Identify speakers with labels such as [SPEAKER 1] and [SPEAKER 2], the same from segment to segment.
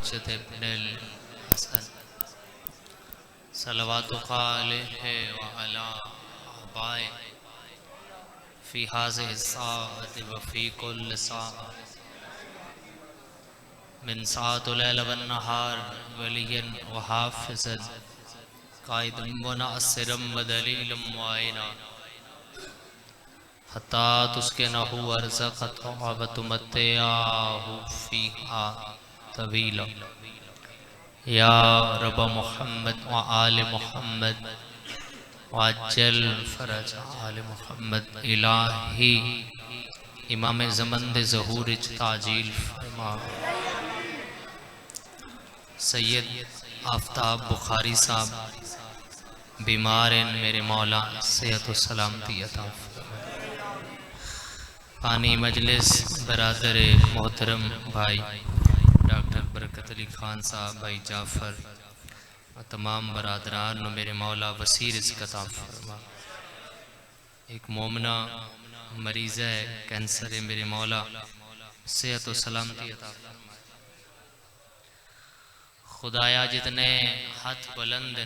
[SPEAKER 1] الحجة ابن الحسن صلواتك عليه وعلى آبائه في هذه الساعة وفي كل ساعة من ساعة الليل والنهار وليا وحافظا قائدا وناصرا ودليلا معينا حتى تسكنه أرزقته وتمتعه فيها طويلا يا رب محمد وآل محمد وعجل فرج آل محمد الہی امام زمن دے ظہور اچ تعجیل فرما سید آفتاب بخاری صاحب بیمار ہیں میرے مولا صحت و سلامتی عطا فرما پانی مجلس برادر محترم بھائی ڈاکٹر برکت علی خان صاحب بھائی جعفر اور تمام برادران میرے مولا وسیع رزق عطا فرما ایک مومنہ مریض ہے کینسر ہے میرے مولا صحت و سلامتی عطا فرما خدایا جتنے ہاتھ بلند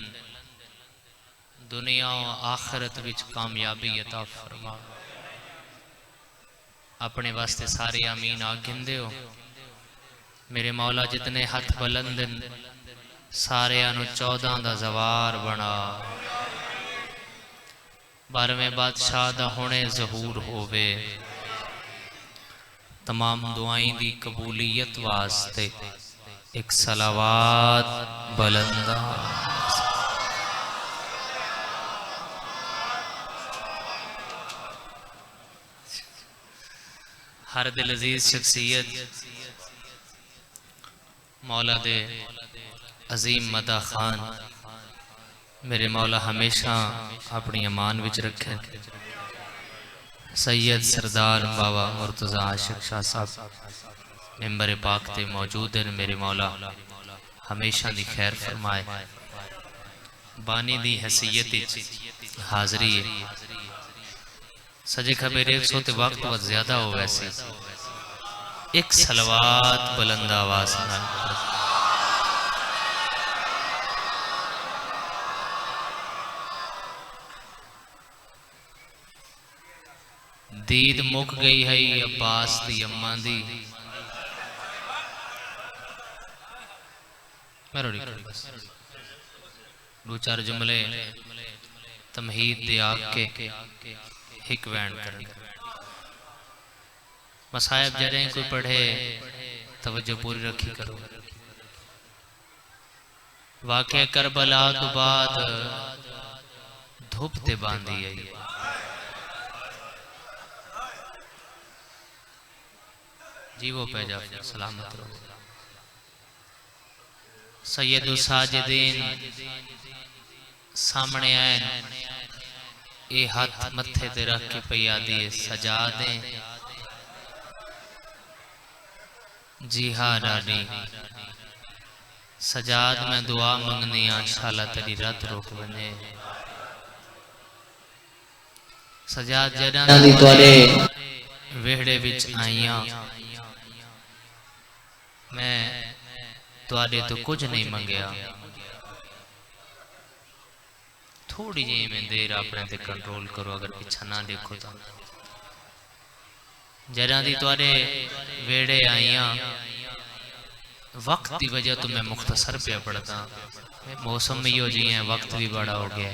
[SPEAKER 1] دنیا و آخرت وچ کامیابی عطا فرما اپنے واسطے سارے آمین آگندے ہو میرے مولا جتنے ہاتھ بلند سارے انو 14 دا زوار بنا 12ویں بادشاہ دا ہونے ظہور ہووے تمام دعائیں دی قبولیت واسطے ایک صلوات بلندہ ہر دل عزیز شخصیت مولا دے عظیم مدہ خان میرے مولا ہمیشہ اپنی امان وچ رکھے سید سردار بابا مرتضی عاشق شاہ صاحب ممبر پاک تے موجود ہیں میرے مولا ہمیشہ دی خیر فرمائے بانی دی حیثیت حاضری ہے سجے خبر 100 تے وقت بہت زیادہ ہو ویسے ایک صلوات بلند آواز دید مک گئی ہے عباس دی اماں دی میں روڑی کر بس دو چار جملے تمہید دے آگ کے ہک وینڈ کریں مسائب جرہیں کوئی پڑھے توجہ پوری رکھی کرو واقعہ کربلا تو بعد دھوپ تے باندھی ہے جی وہ پہ جا سلامت رہو سید الساجدین سامنے آئے اے ہاتھ متھے تے رکھ کے پیا دیے سجا دیں جی ہاں ڈاڈی سجاد میں دعا منگنی انشاءاللہ تیری رات روک بنے سجاد جڑاں دی توڑے ویڑے وچ آئیاں میں توڑے تو کچھ نہیں منگیا تھوڑی جی میں دیر اپنے تے کنٹرول کرو اگر پیچھا نہ دیکھو تو جڑاں دی توڑے ویڑے آئیاں وقت دی وجہ تو میں مختصر پہ پڑھتا موسم میں یوں جی ہیں وقت بھی بڑا ہو گیا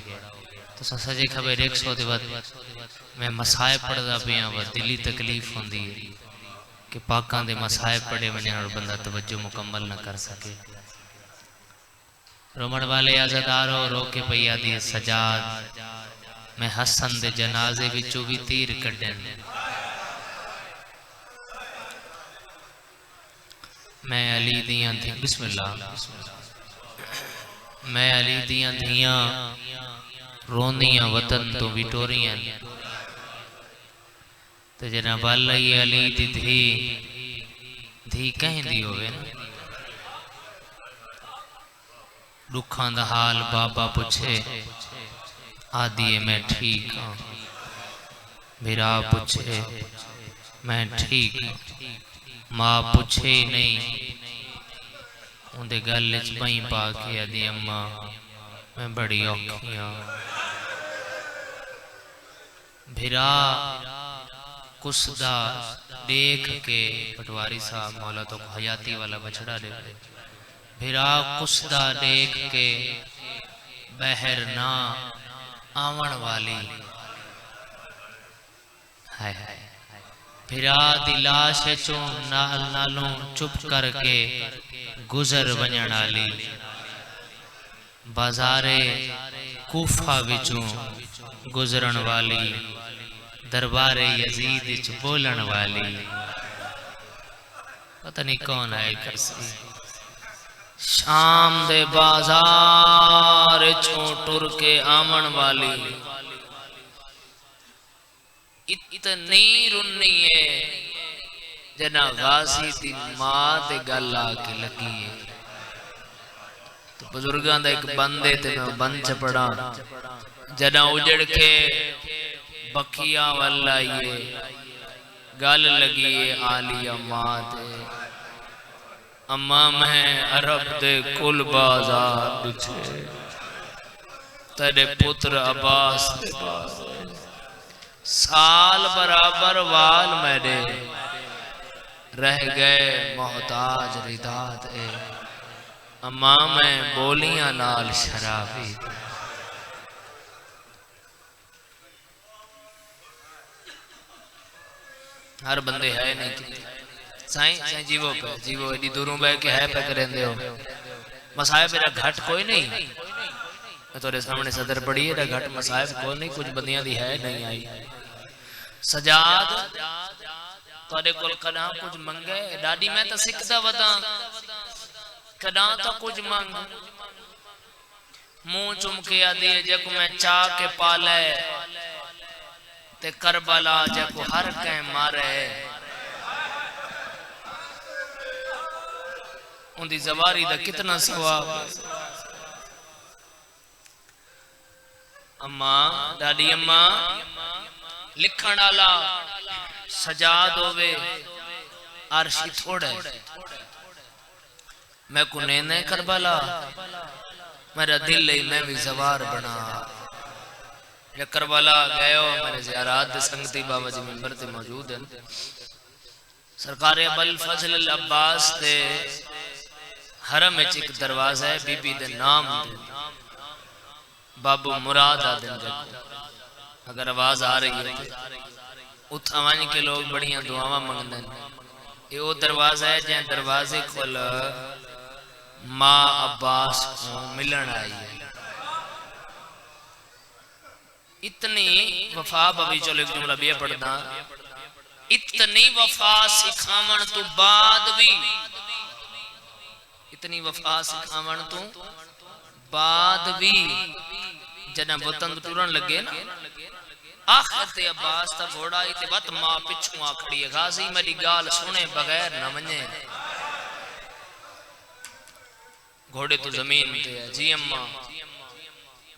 [SPEAKER 1] تو سجے خبر 100 دے بعد میں مسائب پڑھتا پہ وہ دلی تکلیف ہوندی ہے کہ پاکاں دے مسائب پڑھے ونجن اور بندہ توجہ مکمل نہ کر سکے رومن والے عزادارو رو کے پیا دی سجاد میں حسن دے جنازے وچوں بھی تیر کڈن میں علی دیاں دھیاں بسم اللہ میں علی دیاں دھیاں روندیاں وطن تو ویٹوریاں تو جناب اللہ علی دی دھی کہیں دی ہوئے نا رکھاں دا حال بابا پوچھے آدھیے میں ٹھیک ہوں بھیرا پوچھے میں ٹھیک ہوں ماں پوچھے نہیں اندے گل وچ بہیں پا کے آدھی اماں میں بڑی اوکھی ہاں بھرا کسدا دیکھ کے پٹواری صاحب مولا تو حیاتی والا بچڑا دے بھرا کسدا دیکھ کے بہر نہ آون والی بھرا دی لاش چوں نال نالوں چپ کر کے گزر ونجن والی بازارے کوفہ وچوں گزرن والی دربار یزید وچ بولن والی پتہ نہیں کون ہے کرسی شام دے بازار چوں ٹر کے آمن والی اتنی رنی ہے جنا غازی دی ماں دے گل آ کے لگی ہے تو بزرگاں دا ایک بندے تے میں بند چپڑا جنا اجڑ کے بکیاں والا یہ گل لگی ہے آلیہ ماں دے اماں میں عرب دے کل بازار بچھے تیرے پتر عباس دے بازار سال برابر وال میرے رہ گئے محتاج رداد اے اماں میں بولیاں نال شرابی ہر بندے ہے نہیں کیتے سائیں جیوو پہ جیوو ایڈی دوروں بے کے ہے پہ کریں دے ہو مسائب میرا گھٹ کوئی نہیں میں تو سامنے صدر پڑھی ہے گھٹ مسائب کوئی نہیں کچھ بندیاں دی ہے نہیں آئی سجاد تھوڑے کول کداں کچھ منگے ڈاڈی میں تو سکھدا ودا کداں تو کچھ منگ منہ چم کے آدھی جے کو میں چاہ کے پالے تے کربلا جے کو ہر کہیں مارے ان دی زواری دا کتنا ثواب اماں ڈاڈی اماں لکھن آلا سجاد ہوئے عرشی تھوڑے میں کو نینے کربلا میرا دل لئی میں بھی زوار بنا یا کربلا گئے ہو میرے زیارات دے سنگتی بابا جی ممبر تے موجود ہیں سرکار ابوالفضل العباس دے حرم میں ایک دروازہ ہے بی بی دے نام دے بابو مراد آدم جگہ اگر آواز آ رہی ہے اتھوانی کے لوگ بڑیاں دعاواں منگنے یہ وہ دروازہ ہے جہاں دروازے کھول ماں عباس کو ملن آئی ہے اتنی وفا بابی چلو ایک جملہ بھی پڑھنا اتنی وفا سکھامن تو بعد بھی اتنی وفا سکھامن تو بعد بھی جنہ وطن ٹورن لگے نا آخر تے عباس تا گھوڑا ہی تے وط ماں پچھوں آکھڑی ہے غازی میری گال سنے بغیر نہ منجے گھوڑے تو زمین تے ہے جی اماں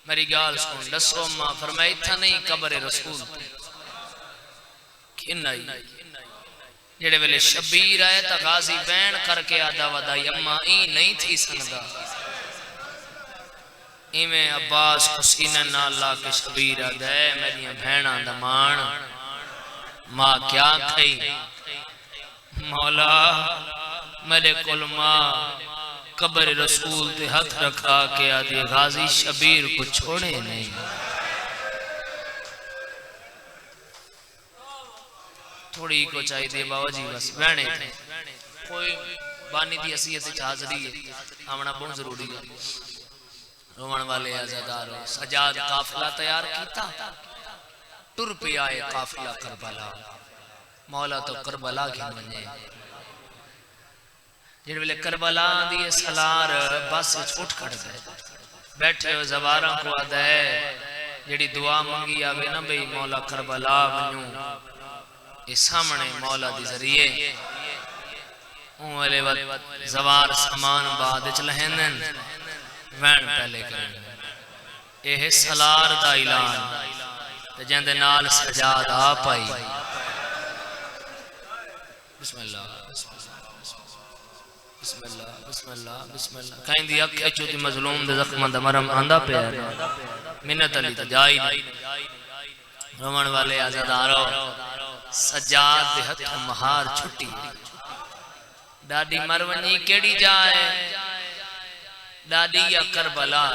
[SPEAKER 1] میری گال سن دسو اماں فرمائی تھا نہیں قبر رسول تے کھن آئی جڑے ویلے شبیر آئے تا غازی بین کر کے آدھا ودائی اماں این نہیں تھی سنگا ایمیں عباس کو سینہ نہ اللہ کے شبیر آدھے میری بھینا دمان ماں کیا کھئی مولا میرے کل ماں قبر رسول تے ہاتھ رکھا کے آدھی غازی شبیر کو چھوڑے نہیں تھوڑی کو چاہی دے باو جی بس بہنے تھے کوئی بانی دی حیثیت حاضری ہے آمنا بہت ضروری ہے رومن والے عزادارو سجاد قافلہ تیار کیتا ٹر پہ آئے قافلہ کربلا مولا تو کربلا کی منجے جن ویلے کربلا دیئے سلار بس اٹھ کھڑ گئے بیٹھے ہو زباراں کو آدھے جڑی دعا منگی آگے نا بھئی مولا کربلا منوں اس سامنے مولا دی ذریعے اون والے وقت زوار سامان بعد چلہنن وین پہلے کریں یہ سلار دا اعلان جن دے نال سجاد آ پائی بسم اللہ بسم اللہ بسم اللہ بسم اللہ کہیں دی اکھ اچو دی مظلوم دے زخمہ دا مرم آندہ پہ ہے منت علی تا جائی رومن والے آزادارو سجاد دے ہتھ مہار چھٹی ڈاڈی مرونی کیڑی جائے ڈاڈی یا کربلا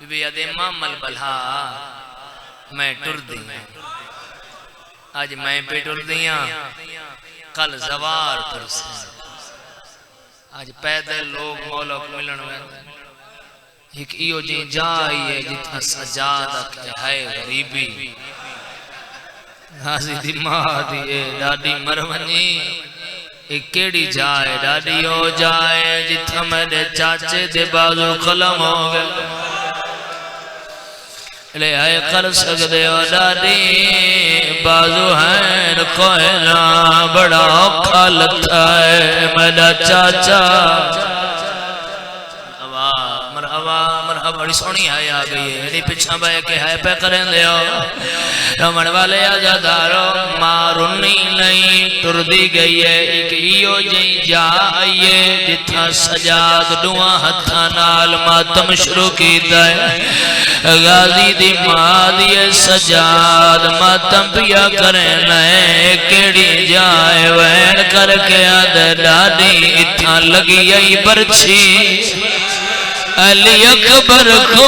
[SPEAKER 1] بی بی ادیمہ ملبلہ میں ٹر دیا آج میں پہ ٹر دیا کل زوار ٹر سے آج پیدل لوگ مولا کو ملن ہوئے ایک ایو جی جائی ہے جتنا سجادہ کہ ہے غریبی غازی دی ماں دیئے ڈاڈی مرونی ایک کیڑی جائے ڈاڈی ہو جائے جتنا میرے چاچے دے بازو قلم ہو گئے لے آئے کر سکتے ہو ڈاڈی بازو ہیں کوئی نہ بڑا اوکھا لگتا ہے میرا چاچا بڑی سونی آئی آگئی ہے نہیں پچھا بھائی کہ ہے پہ کریں دے ہو رمن والے آزادارو مارونی نہیں ٹردی گئی ہے ایک ایو جی جائیے جتھا سجاد دعا ہتھا نال ماتم شروع کی دائے غازی دی ماں دیئے سجاد ماتم پیا کریں نئے کیڑی جائے وین کر کے آدھے ڈاڈی اتھا لگی ای برچھی علی اکبر کو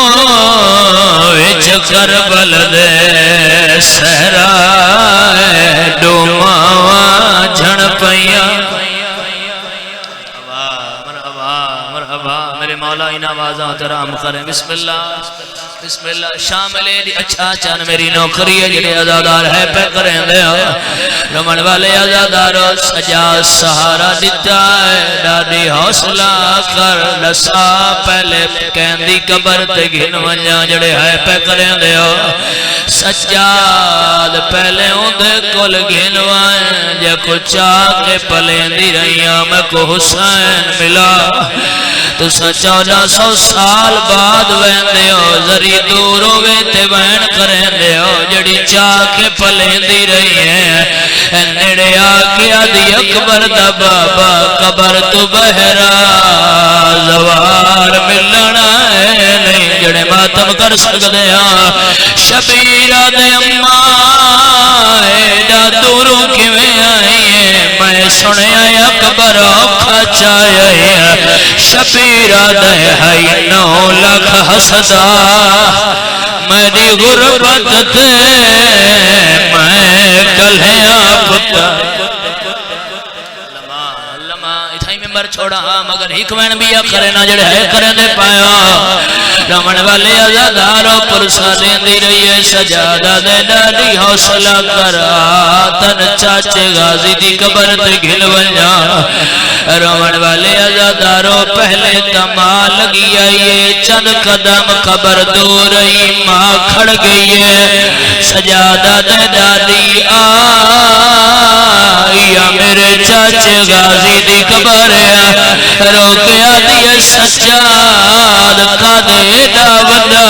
[SPEAKER 1] وچ کربل دے سہرائے ڈوماواں جھن پیا مرحبا میرے مولا ان آوازاں ترام کریں بسم اللہ شاملے دی اچھا چان میری نوکری ہے جڑے آزادار ہے پہ کریں دے رمن والے آزادارو سجا سہارا دیتا ہے ڈاڈی حوصلہ کر لسا پہلے کہندی قبر تے گھن ونجا جڑے ہے پہ کریں دے سجاد پہلے ہوندے کل گھن وائیں جے کو چاہ کے پلیں دی رہیاں میں کو حسین ملا تو 1400 سال بعد وین دے ہو ذری دور ہوئے تے وین کریں دے ہو جڑی چاہ کے پلیں دی رہی ہے نیڑے آکیا دی اکبر دا بابا قبر تو بہرا زوار ملنا ہے نہیں جڑے ماتم کر سکتے ہاں شبیرہ دے اماں ایڈا دوروں کیویں آئی ہے میں سنے آیا قبر اوکھا چاہے شبیرہ دے ہے 9 لاکھ حسدا میری غربت تے میں کلہیاں پتا ممبر چھوڑا مگر حکمین بھی کرے نہ جڑے ہے کرے دے پایا رمن والے آزاداروں پرسا دین دی رہی ہے سجادہ دے ڈاڈی حوصلہ کرا تن چاچے غازی دی قبر تے گھل ونجا رمن والے آزاداروں پہلے تمال لگی آئیے چند قدم قبر دور رہی ماں کھڑ گئی ہے سجادہ دے ڈاڈی آیا میرے چاچے غازی دی قبر روکیا دیئے سجاد کا دیدہ وڈا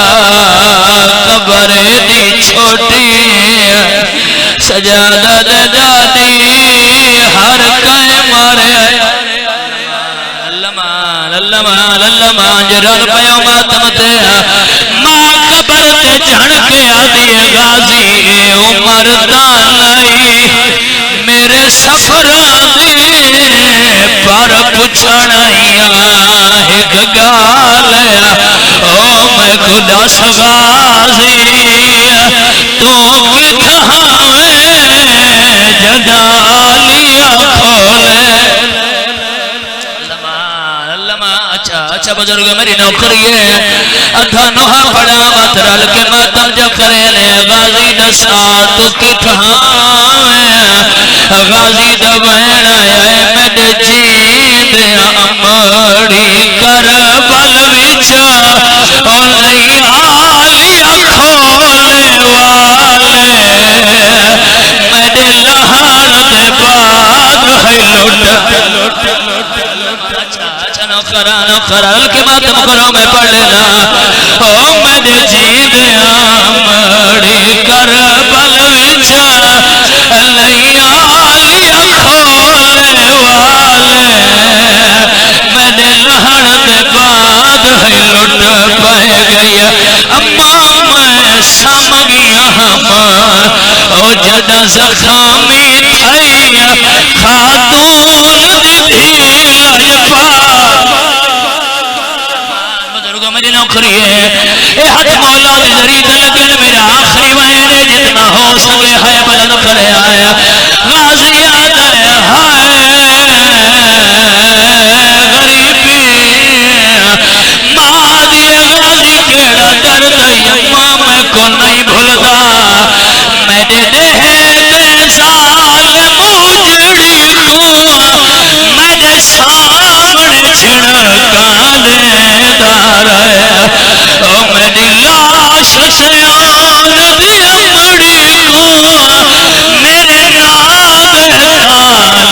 [SPEAKER 1] قبر دی چھوٹی سجادہ دے ڈاڈی ہر کائے مارے اللہ جرال پیو ماتم تے ماں قبر تے جھن کے آدھیے غازی عمر دالائی میرے سفران دی پر پچھڑائیاں ایک گالیا او میں خدا سغازی تو کتھاویں جنالیا کھولے اچھا بزرگ میری نوکری ہے ادھا نوہا پڑا مت رل کے ماتم جو کرے لے غازی دسا تو کٹھاویں غازی دبین آئے میڈ جیند امڑی کربل وچا اولی آلیا کھولے والے میڈ لحاظ دے بعد ہے لوٹ نوکران کے ماتم کرو میں پڑھ لینا او میڈ جیند امڑی کربل وچا اولی آلیا کھولے والے میرے لہن دے بعد ہے لٹ پہ گئی اما میں سم گیا ہمار او جدا زخامی تھیا خاتون دی لاجپا بزرگوں میری نوکری ہے اے حد مولا دی ذریعہ لگن میرا آخری مہینے جتنا ہو سکے ہے بدن کرے آیا غازی آتا ہے غریبی ماں دی غازی کیڑا درد یما میں کو نہیں بھولتا میرے دے سال موجڑی کو میرے سامنے چھڑکانے دار ہے او میری لاش سیان دی امڑی کو میرے نال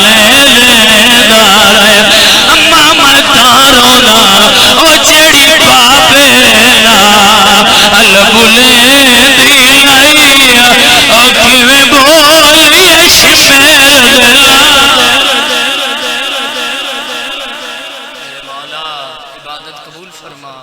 [SPEAKER 1] کالے دار ہے اما میں تارو نا او جڑی بابے نا البلے دی آئی او کیویں بولی شمیر دلا مولا عبادت قبول فرما